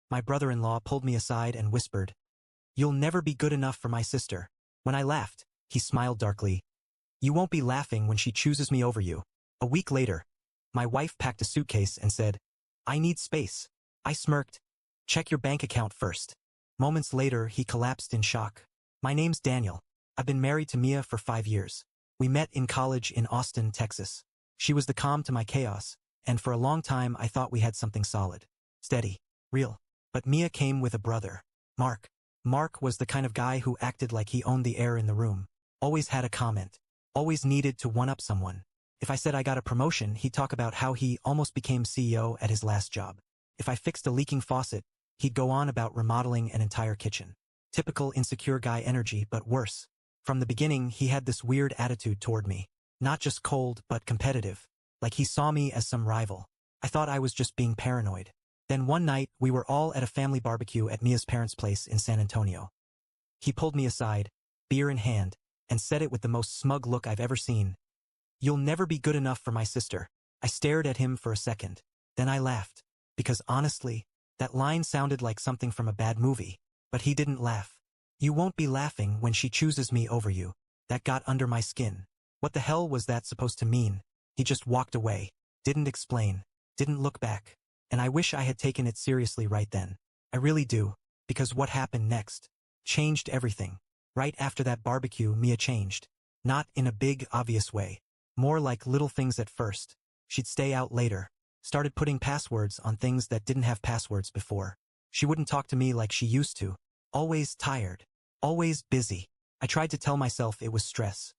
My brother-in-law pulled me aside and whispered, "You'll never be good enough for my sister." When I laughed, he smiled darkly. "You won't be laughing when she chooses me over you." A week later, my wife packed a suitcase and said, "I need space." I smirked. "Check your bank account first." Moments later, he collapsed in shock. "My name's Daniel. I've been married to Mia for 5 years. We met in college in Austin, Texas. She was the calm to my chaos, and for a long time I thought we had something solid, steady, real. But Mia came with a brother, Mark. Mark was the kind of guy who acted like he owned the air in the room, always had a comment, always needed to one-up someone. If I said I got a promotion, he'd talk about how he almost became CEO at his last job. If I fixed a leaking faucet, he'd go on about remodeling an entire kitchen. Typical insecure guy energy, but worse. From the beginning, he had this weird attitude toward me. Not just cold, but competitive. Like he saw me as some rival. I thought I was just being paranoid. Then one night, we were all at a family barbecue at Mia's parents' place in San Antonio. He pulled me aside, beer in hand, and said it with the most smug look I've ever seen. "You'll never be good enough for my sister." I stared at him for a second. Then I laughed. Because honestly, that line sounded like something from a bad movie. But he didn't laugh. "You won't be laughing when she chooses me over you." That got under my skin. What the hell was that supposed to mean? He just walked away. Didn't explain. Didn't look back. And I wish I had taken it seriously right then. I really do. Because what happened next changed everything. Right after that barbecue, Mia changed. Not in a big, obvious way. More like little things at first. She'd stay out later. Started putting passwords on things that didn't have passwords before. She wouldn't talk to me like she used to. Always tired. Always busy. I tried to tell myself it was stress.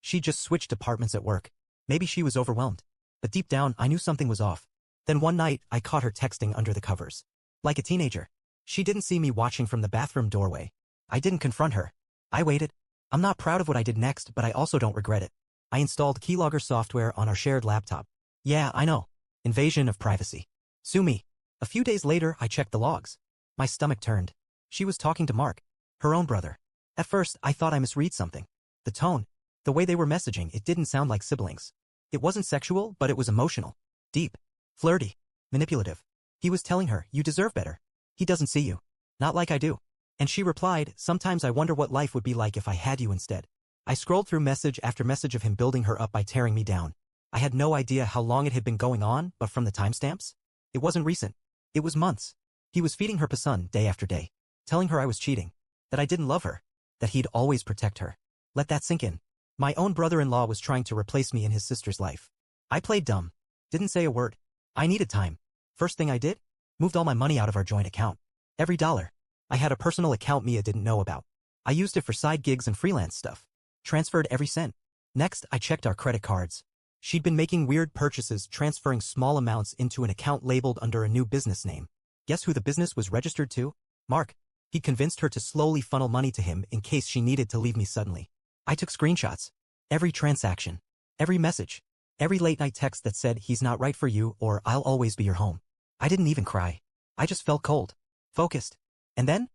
She just switched departments at work. Maybe she was overwhelmed. But deep down, I knew something was off. Then one night, I caught her texting under the covers. Like a teenager. She didn't see me watching from the bathroom doorway. I didn't confront her. I waited. I'm not proud of what I did next, but I also don't regret it. I installed keylogger software on our shared laptop. Yeah, I know. Invasion of privacy. Sue me. A few days later, I checked the logs. My stomach turned. She was talking to Mark, her own brother. At first, I thought I misread something. The tone, the way they were messaging, it didn't sound like siblings. It wasn't sexual, but it was emotional. Deep. Flirty. Manipulative. He was telling her, "You deserve better. He doesn't see you. Not like I do." And she replied, "Sometimes I wonder what life would be like if I had you instead." I scrolled through message after message of him building her up by tearing me down. I had no idea how long it had been going on, but from the timestamps, it wasn't recent. It was months. He was feeding her pasun day after day, telling her I was cheating, that I didn't love her, that he'd always protect her. Let that sink in. My own brother-in-law was trying to replace me in his sister's life. I played dumb. Didn't say a word. I needed time. First thing I did? Moved all my money out of our joint account. Every dollar. I had a personal account Mia didn't know about. I used it for side gigs and freelance stuff. Transferred every cent. Next, I checked our credit cards. She'd been making weird purchases, transferring small amounts into an account labeled under a new business name. Guess who the business was registered to? Mark. He'd convinced her to slowly funnel money to him in case she needed to leave me suddenly. I took screenshots. Every transaction. Every message. Every late-night text that said, "He's not right for you," or "I'll always be your home." I didn't even cry. I just felt cold. Focused. And then?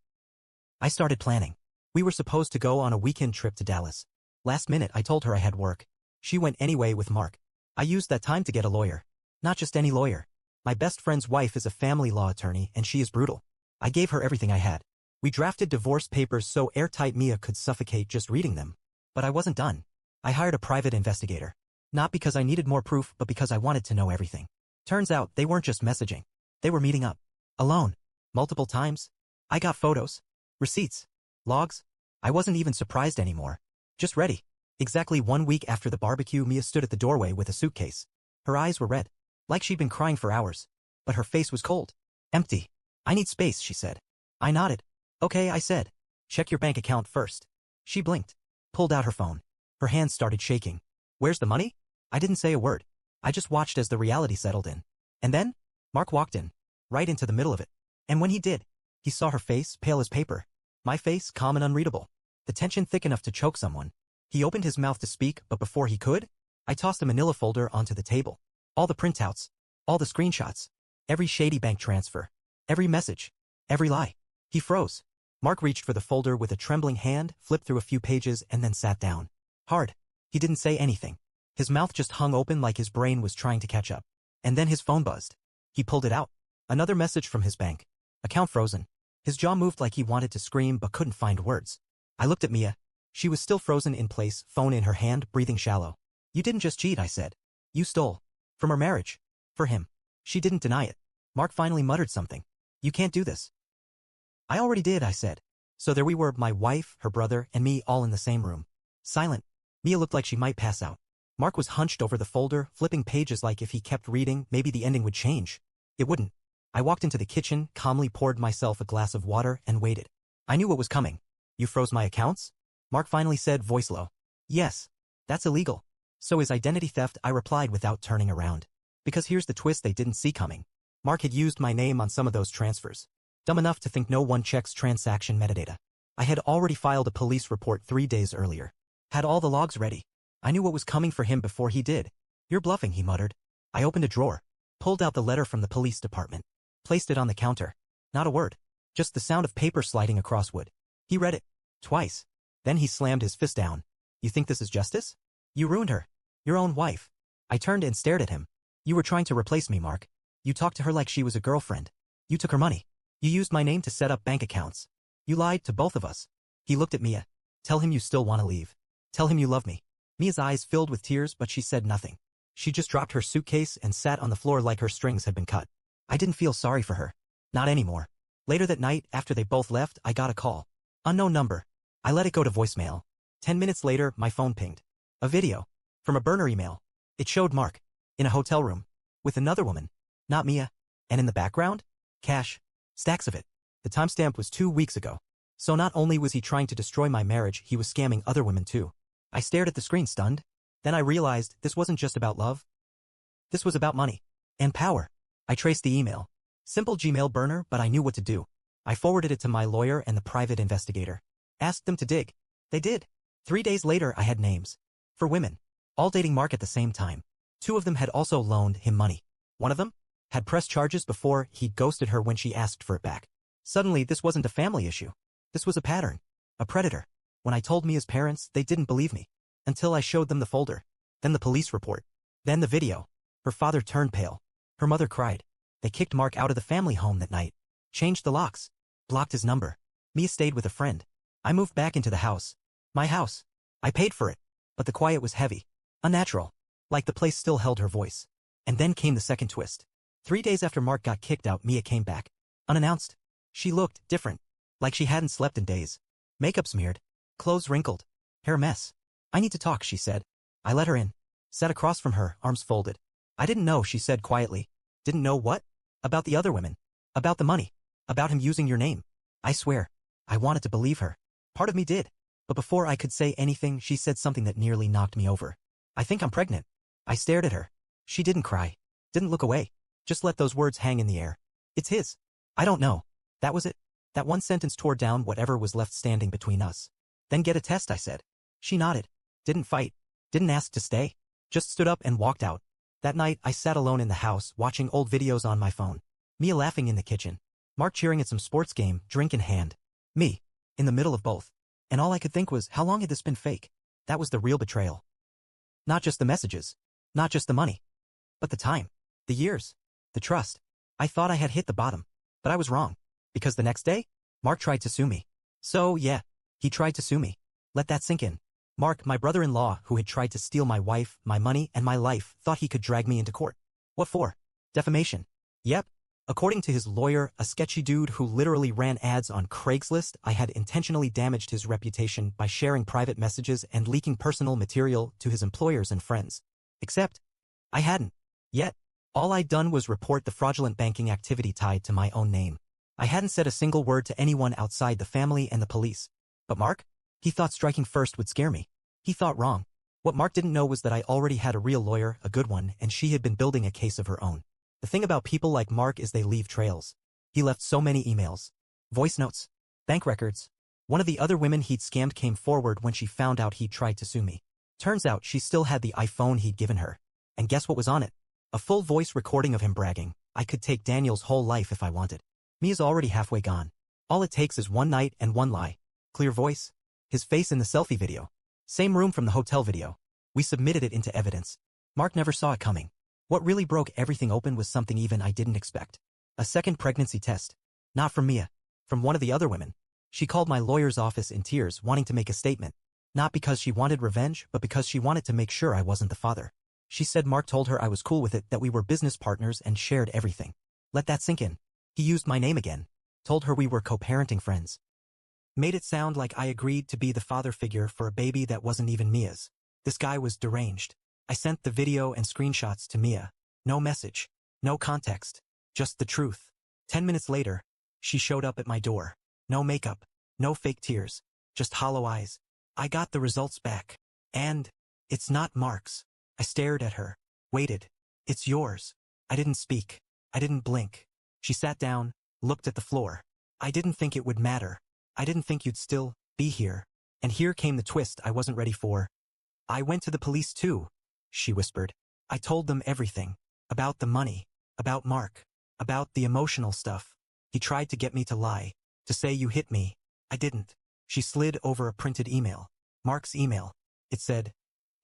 I started planning. We were supposed to go on a weekend trip to Dallas. Last minute, I told her I had work. She went anyway with Mark. I used that time to get a lawyer. Not just any lawyer. My best friend's wife is a family law attorney, and she is brutal. I gave her everything I had. We drafted divorce papers so airtight Mia could suffocate just reading them. But I wasn't done. I hired a private investigator. Not because I needed more proof, but because I wanted to know everything. Turns out, they weren't just messaging. They were meeting up. Alone. Multiple times. I got photos. Receipts. Logs. I wasn't even surprised anymore. Just ready. Exactly 1 week after the barbecue, Mia stood at the doorway with a suitcase. Her eyes were red. Like she'd been crying for hours. But her face was cold. Empty. "I need space," she said. I nodded. "Okay," I said. "Check your bank account first." She blinked. Pulled out her phone. Her hands started shaking. "Where's the money?" I didn't say a word. I just watched as the reality settled in. And then, Mark walked in. Right into the middle of it. And when he did, he saw her face, pale as paper. My face, calm and unreadable. The tension thick enough to choke someone. He opened his mouth to speak, but before he could, I tossed a manila folder onto the table. All the printouts. All the screenshots. Every shady bank transfer. Every message. Every lie. He froze. Mark reached for the folder with a trembling hand, flipped through a few pages, and then sat down. Hard. He didn't say anything. His mouth just hung open like his brain was trying to catch up. And then his phone buzzed. He pulled it out. Another message from his bank. Account frozen. His jaw moved like he wanted to scream but couldn't find words. I looked at Mia. She was still frozen in place, phone in her hand, breathing shallow. You didn't just cheat, I said. You stole. From our marriage. For him. She didn't deny it. Mark finally muttered something. You can't do this. I already did, I said. So there we were, my wife, her brother, and me all in the same room. Silent. Mia looked like she might pass out. Mark was hunched over the folder, flipping pages like if he kept reading, maybe the ending would change. It wouldn't. I walked into the kitchen, calmly poured myself a glass of water, and waited. I knew what was coming. You froze my accounts? Mark finally said, voice low. Yes. That's illegal. So is identity theft, I replied without turning around. Because here's the twist they didn't see coming. Mark had used my name on some of those transfers. Dumb enough to think no one checks transaction metadata. I had already filed a police report 3 days earlier. Had all the logs ready. I knew what was coming for him before he did. You're bluffing, he muttered. I opened a drawer. Pulled out the letter from the police department. Placed it on the counter. Not a word. Just the sound of paper sliding across wood. He read it. Twice. Then he slammed his fist down. You think this is justice? You ruined her. Your own wife. I turned and stared at him. You were trying to replace me, Mark. You talked to her like she was a girlfriend. You took her money. You used my name to set up bank accounts. You lied to both of us. He looked at Mia. Tell him you still want to leave. Tell him you love me. Mia's eyes filled with tears, but she said nothing. She just dropped her suitcase and sat on the floor like her strings had been cut. I didn't feel sorry for her. Not anymore. Later that night, after they both left, I got a call. Unknown number. I let it go to voicemail. 10 minutes later, my phone pinged. A video. From a burner email. It showed Mark. In a hotel room. With another woman. Not Mia. And in the background? Cash. Stacks of it. The timestamp was 2 weeks ago. So not only was he trying to destroy my marriage, he was scamming other women too. I stared at the screen stunned. Then I realized this wasn't just about love. This was about money. And power. I traced the email. Simple Gmail burner, but I knew what to do. I forwarded it to my lawyer and the private investigator. Asked them to dig. They did. 3 days later I had names. For women. All dating Mark at the same time. 2 of them had also loaned him money. One of them had pressed charges before he'd ghosted her when she asked for it back. Suddenly this wasn't a family issue. This was a pattern. A predator. When I told Mia's parents, they didn't believe me. Until I showed them the folder. Then the police report. Then the video. Her father turned pale. Her mother cried. They kicked Mark out of the family home that night. Changed the locks. Blocked his number. Mia stayed with a friend. I moved back into the house. My house. I paid for it. But the quiet was heavy. Unnatural. Like the place still held her voice. And then came the second twist. 3 days after Mark got kicked out, Mia came back. Unannounced. She looked different. Like she hadn't slept in days. Makeup smeared. Clothes wrinkled. Hair a mess. I need to talk, she said. I let her in. Sat across from her, arms folded. I didn't know, she said quietly. Didn't know what? About the other women. About the money. About him using your name. I swear. I wanted to believe her. Part of me did. But before I could say anything, she said something that nearly knocked me over. I think I'm pregnant. I stared at her. She didn't cry. Didn't look away. Just let those words hang in the air. It's his. I don't know. That was it. That one sentence tore down whatever was left standing between us. Then get a test, I said. She nodded. Didn't fight. Didn't ask to stay. Just stood up and walked out. That night, I sat alone in the house, watching old videos on my phone. Mia laughing in the kitchen. Mark cheering at some sports game, drink in hand. Me. In the middle of both. And all I could think was, how long had this been fake? That was the real betrayal. Not just the messages. Not just the money. But the time. The years. The trust. I thought I had hit the bottom. But I was wrong. Because the next day, Mark tried to sue me. So, yeah, he tried to sue me. Let that sink in. Mark, my brother-in-law, who had tried to steal my wife, my money, and my life, thought he could drag me into court. What for? Defamation. Yep. According to his lawyer, a sketchy dude who literally ran ads on Craigslist, I had intentionally damaged his reputation by sharing private messages and leaking personal material to his employers and friends. Except, I hadn't. Yet. All I'd done was report the fraudulent banking activity tied to my own name. I hadn't said a single word to anyone outside the family and the police. But Mark? He thought striking first would scare me. He thought wrong. What Mark didn't know was that I already had a real lawyer, a good one, and she had been building a case of her own. The thing about people like Mark is they leave trails. He left so many emails. Voice notes. Bank records. One of the other women he'd scammed came forward when she found out he'd tried to sue me. Turns out she still had the iPhone he'd given her. And guess what was on it? A full voice recording of him bragging. I could take Daniel's whole life if I wanted. Mia's already halfway gone. All it takes is one night and one lie. Clear voice. His face in the selfie video. Same room from the hotel video. We submitted it into evidence. Mark never saw it coming. What really broke everything open was something even I didn't expect. A second pregnancy test. Not from Mia. From one of the other women. She called my lawyer's office in tears, wanting to make a statement. Not because she wanted revenge, but because she wanted to make sure I wasn't the father. She said Mark told her I was cool with it, that we were business partners and shared everything. Let that sink in. He used my name again. Told her we were co-parenting friends. Made it sound like I agreed to be the father figure for a baby that wasn't even Mia's. This guy was deranged. I sent the video and screenshots to Mia. No message. No context. Just the truth. 10 minutes later, she showed up at my door. No makeup. No fake tears. Just hollow eyes. I got the results back. And it's not Mark's. I stared at her. Waited. It's yours. I didn't speak. I didn't blink. She sat down, looked at the floor. I didn't think it would matter. I didn't think you'd still be here. And here came the twist I wasn't ready for. I went to the police too, she whispered. I told them everything. About the money. About Mark. About the emotional stuff. He tried to get me to lie. To say you hit me. I didn't. She slid over a printed email. Mark's email. It said,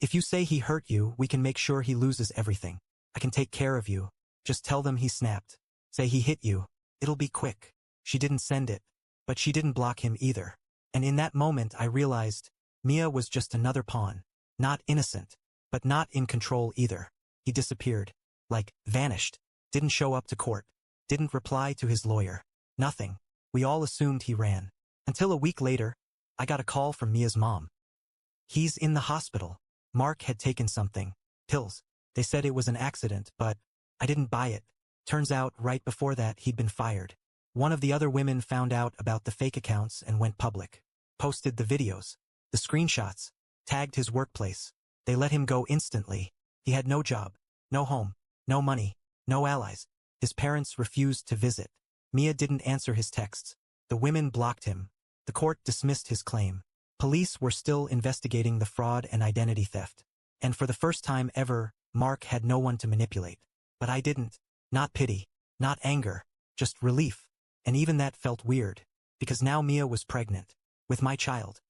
if you say he hurt you, we can make sure he loses everything. I can take care of you. Just tell them he snapped. Say he hit you. It'll be quick. She didn't send it. But she didn't block him either. And in that moment I realized, Mia was just another pawn. Not innocent. But not in control either. He disappeared. Like, vanished. Didn't show up to court. Didn't reply to his lawyer. Nothing. We all assumed he ran. Until a week later, I got a call from Mia's mom. He's in the hospital. Mark had taken something. Pills. They said it was an accident, but I didn't buy it. Turns out, right before that, he'd been fired. One of the other women found out about the fake accounts and went public. Posted the videos. The screenshots. Tagged his workplace. They let him go instantly. He had no job. No home. No money. No allies. His parents refused to visit. Mia didn't answer his texts. The women blocked him. The court dismissed his claim. Police were still investigating the fraud and identity theft. And for the first time ever, Mark had no one to manipulate. But I didn't. Not pity. Not anger. Just relief. And even that felt weird. Because now Mia was pregnant. With my child.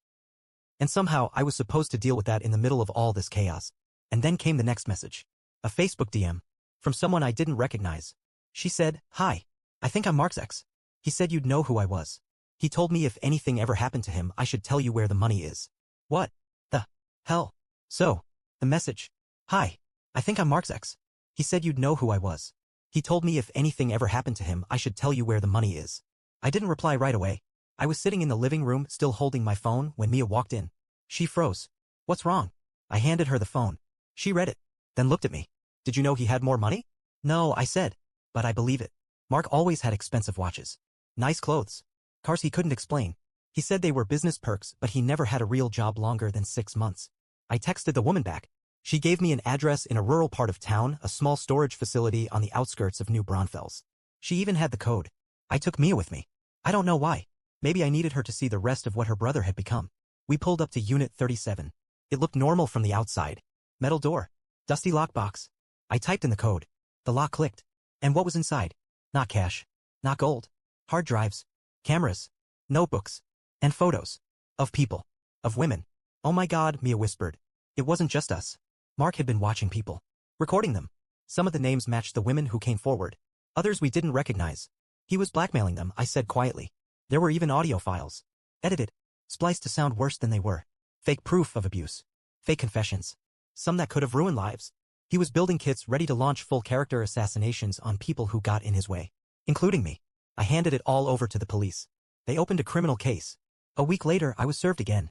And somehow I was supposed to deal with that in the middle of all this chaos. And then came the next message. A Facebook DM. From someone I didn't recognize. She said, "Hi. I think I'm Mark's ex. He said you'd know who I was. He told me if anything ever happened to him, I should tell you where the money is." What the hell? So, the message. "Hi. I think I'm Mark's ex. He said you'd know who I was. He told me if anything ever happened to him, I should tell you where the money is." I didn't reply right away. I was sitting in the living room, still holding my phone, when Mia walked in. She froze. "What's wrong?" I handed her the phone. She read it, then looked at me. "Did you know he had more money?" "No," I said. "But I believe it. Mark always had expensive watches. Nice clothes. Cars he couldn't explain. He said they were business perks, but he never had a real job longer than 6 months." I texted the woman back. She gave me an address in a rural part of town, a small storage facility on the outskirts of New Braunfels. She even had the code. I took Mia with me. I don't know why. Maybe I needed her to see the rest of what her brother had become. We pulled up to Unit 37. It looked normal from the outside. Metal door. Dusty lockbox. I typed in the code. The lock clicked. And what was inside? Not cash. Not gold. Hard drives. Cameras. Notebooks. And photos. Of people. Of women. "Oh my God," Mia whispered. It wasn't just us. Mark had been watching people. Recording them. Some of the names matched the women who came forward. Others we didn't recognize. He was blackmailing them, I said quietly. There were even audio files. Edited. Spliced to sound worse than they were. Fake proof of abuse. Fake confessions. Some that could have ruined lives. He was building kits ready to launch full character assassinations on people who got in his way. Including me. I handed it all over to the police. They opened a criminal case. A week later, I was served again.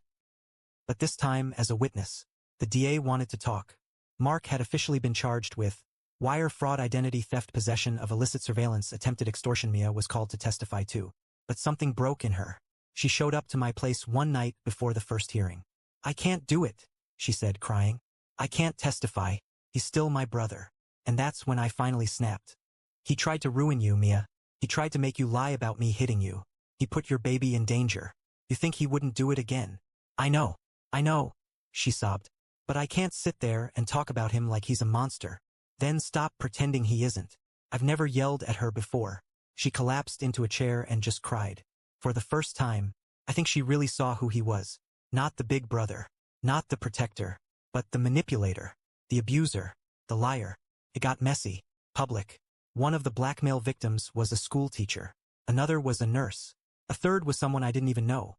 But this time as a witness. The DA wanted to talk. Mark had officially been charged with wire fraud, identity theft, possession of illicit surveillance, attempted extortion. Mia was called to testify too. But something broke in her. She showed up to my place one night before the first hearing. "I can't do it," she said, crying. "I can't testify. He's still my brother." And that's when I finally snapped. "He tried to ruin you, Mia. He tried to make you lie about me hitting you. He put your baby in danger. You think he wouldn't do it again?" I know, she sobbed. "But I can't sit there and talk about him like he's a monster. Then stop pretending he isn't." I've never yelled at her before. She collapsed into a chair and just cried. For the first time, I think she really saw who he was. Not the big brother. Not the protector. But the manipulator. The abuser. The liar. It got messy. Public. One of the blackmail victims was a school teacher. Another was a nurse. A third was someone I didn't even know.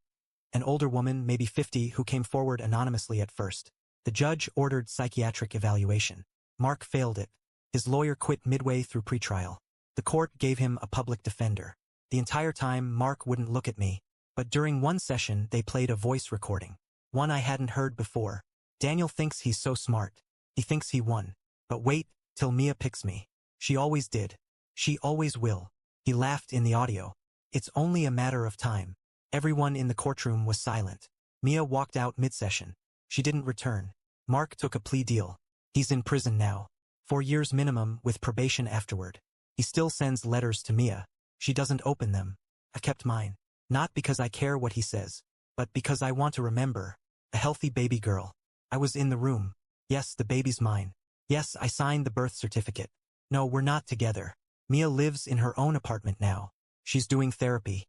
An older woman, maybe 50, who came forward anonymously at first. The judge ordered psychiatric evaluation. Mark failed it. His lawyer quit midway through pretrial. The court gave him a public defender. The entire time, Mark wouldn't look at me. But during one session, they played a voice recording. One I hadn't heard before. Daniel thinks he's so smart. He thinks he won. But wait till Mia picks me. She always did. She always will. He laughed in the audio. It's only a matter of time. Everyone in the courtroom was silent. Mia walked out mid-session. She didn't return. Mark took a plea deal. He's in prison now. 4 years minimum with probation afterward. He still sends letters to Mia. She doesn't open them. I kept mine. Not because I care what he says, but because I want to remember. A healthy baby girl. I was in the room. Yes, the baby's mine. Yes, I signed the birth certificate. No, we're not together. Mia lives in her own apartment now. She's doing therapy.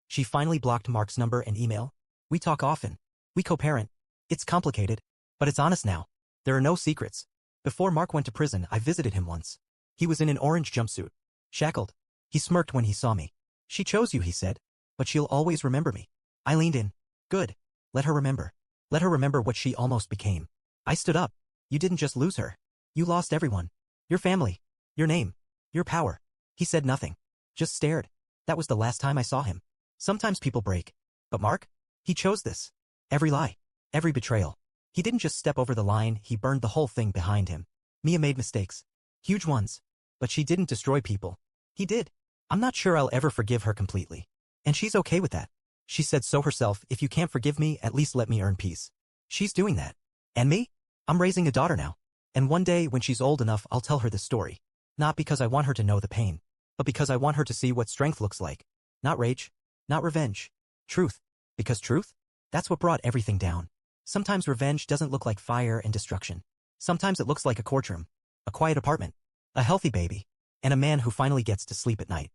She finally blocked Mark's number and email. We talk often. We co-parent. It's complicated, but it's honest now. There are no secrets. Before Mark went to prison, I visited him once. He was in an orange jumpsuit. Shackled. He smirked when he saw me. She chose you, he said. But she'll always remember me. I leaned in. Good. Let her remember. Let her remember what she almost became. I stood up. You didn't just lose her. You lost everyone. Your family. Your name. Your power. He said nothing. Just stared. That was the last time I saw him. Sometimes people break. But Mark? He chose this. Every lie. Every betrayal. He didn't just step over the line, he burned the whole thing behind him. Mia made mistakes. Huge ones. But she didn't destroy people. He did. I'm not sure I'll ever forgive her completely. And she's okay with that. She said so herself, if you can't forgive me, at least let me earn peace. She's doing that. And me? I'm raising a daughter now. And one day, when she's old enough, I'll tell her this story. Not because I want her to know the pain, but because I want her to see what strength looks like. Not rage. Not revenge. Truth. Because truth? That's what brought everything down. Sometimes revenge doesn't look like fire and destruction. Sometimes it looks like a courtroom, a quiet apartment, a healthy baby, and a man who finally gets to sleep at night.